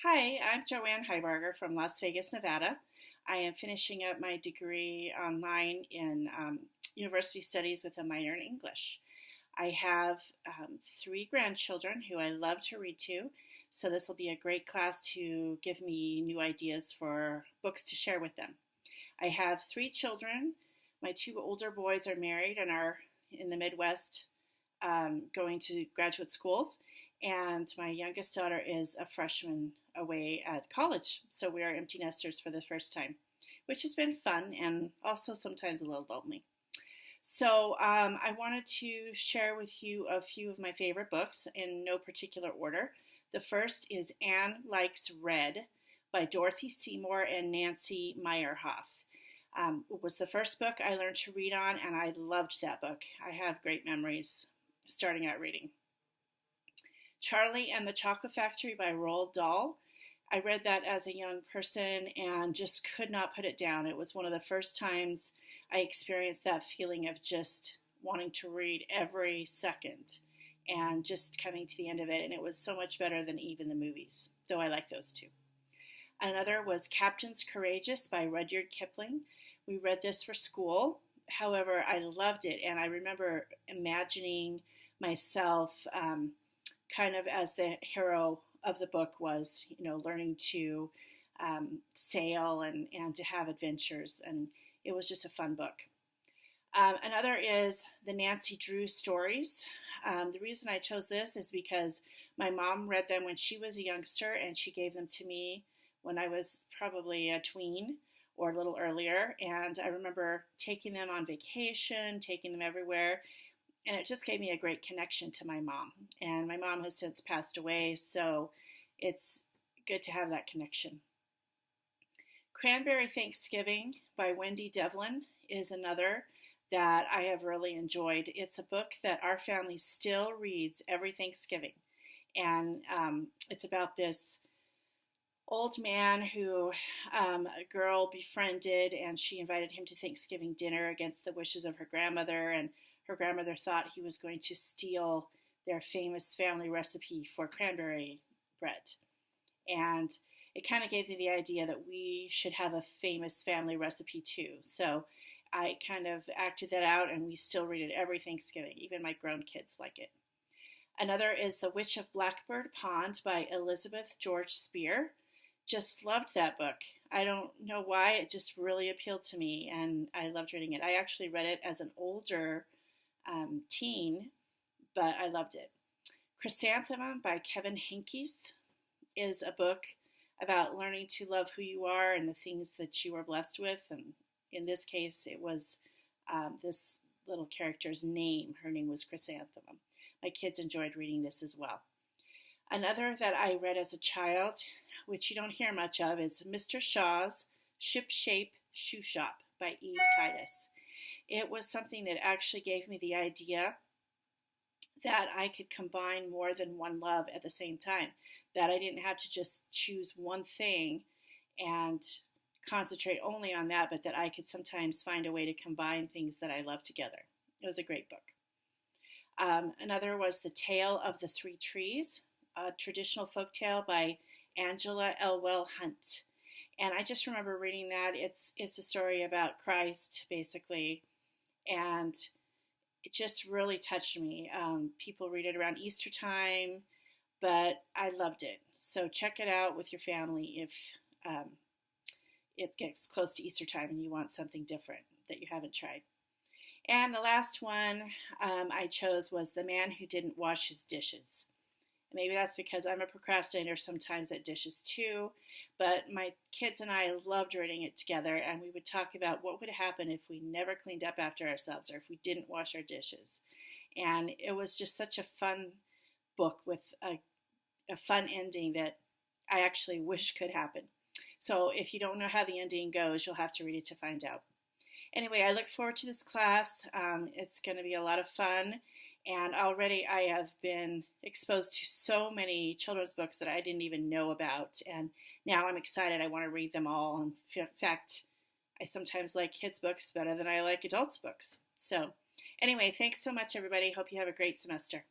Hi, I'm Joanne Heiberger from Las Vegas, Nevada. I am finishing up my degree online in university studies with a minor in English. I have three grandchildren who I love to read to, so this will be a great class to give me new ideas for books to share with them. I have three children. My two older boys are married and are in the Midwest going to graduate schools, and my youngest daughter is a freshman away at college. So we are empty nesters for the first time, which has been fun and also sometimes a little lonely. So I wanted to share with you a few of my favorite books in no particular order. The first is Anne Likes Red by Dorothy Seymour and Nancy Meyerhoff. It was the first book I learned to read on, and I loved that book. I have great memories starting out reading. Charlie and the Chocolate Factory by Roald Dahl. I read that as a young person and just could not put it down. It was one of the first times I experienced that feeling of just wanting to read every second and just coming to the end of it. And it was so much better than even the movies, though I like those too. Another was Captains Courageous by Rudyard Kipling. We read this for school. However, I loved it, and I remember imagining myself kind of as the hero of the book was, learning to sail and to have adventures, and it was just a fun book. Another is the Nancy Drew stories. The reason I chose this is because my mom read them when she was a youngster, and she gave them to me when I was probably a tween or a little earlier. And I remember taking them on vacation, taking them everywhere, and it just gave me a great connection to my mom. And my mom has since passed away, so it's good to have that connection. Cranberry Thanksgiving by Wendy Devlin is another that I have really enjoyed. It's a book that our family still reads every Thanksgiving. And it's about this old man who a girl befriended, and she invited him to Thanksgiving dinner against the wishes of her grandmother, and her grandmother thought he was going to steal their famous family recipe for cranberry bread. And it kind of gave me the idea that we should have a famous family recipe too. So I kind of acted that out, and we still read it every Thanksgiving. Even my grown kids like it. Another is The Witch of Blackbird Pond by Elizabeth George Spear. Just loved that book. I don't know why, it just really appealed to me, and I loved reading it. I actually read it as an older teen, but I loved it. Chrysanthemum by Kevin Henkes is a book about learning to love who you are and the things that you are blessed with. And in this case, it was this little character's name. Her name was Chrysanthemum. My kids enjoyed reading this as well. Another that I read as a child, which you don't hear much of, is Mr. Shaw's Shipshape Shoe Shop by Eve Titus. It was something that actually gave me the idea that I could combine more than one love at the same time, that I didn't have to just choose one thing and concentrate only on that, but that I could sometimes find a way to combine things that I love together. It was a great book. Another was The Tale of the Three Trees, a traditional folktale by Angela Elwell Hunt. And I just remember reading that. It's a story about Christ, basically, and it just really touched me. People read it around Easter time, but I loved it. So check it out with your family if it gets close to Easter time and you want something different that you haven't tried. And the last one I chose was The Man Who Didn't Wash His Dishes. Maybe that's because I'm a procrastinator sometimes at dishes too, but my kids and I loved reading it together, and we would talk about what would happen if we never cleaned up after ourselves or if we didn't wash our dishes. And it was just such a fun book with a fun ending that I actually wish could happen. So if you don't know how the ending goes, you'll have to read it to find out. Anyway, I look forward to this class. It's going to be a lot of fun. And already I have been exposed to so many children's books that I didn't even know about. And now I'm excited. I want to read them all. In fact, I sometimes like kids' books better than I like adults' books. So anyway, thanks so much, everybody. Hope you have a great semester.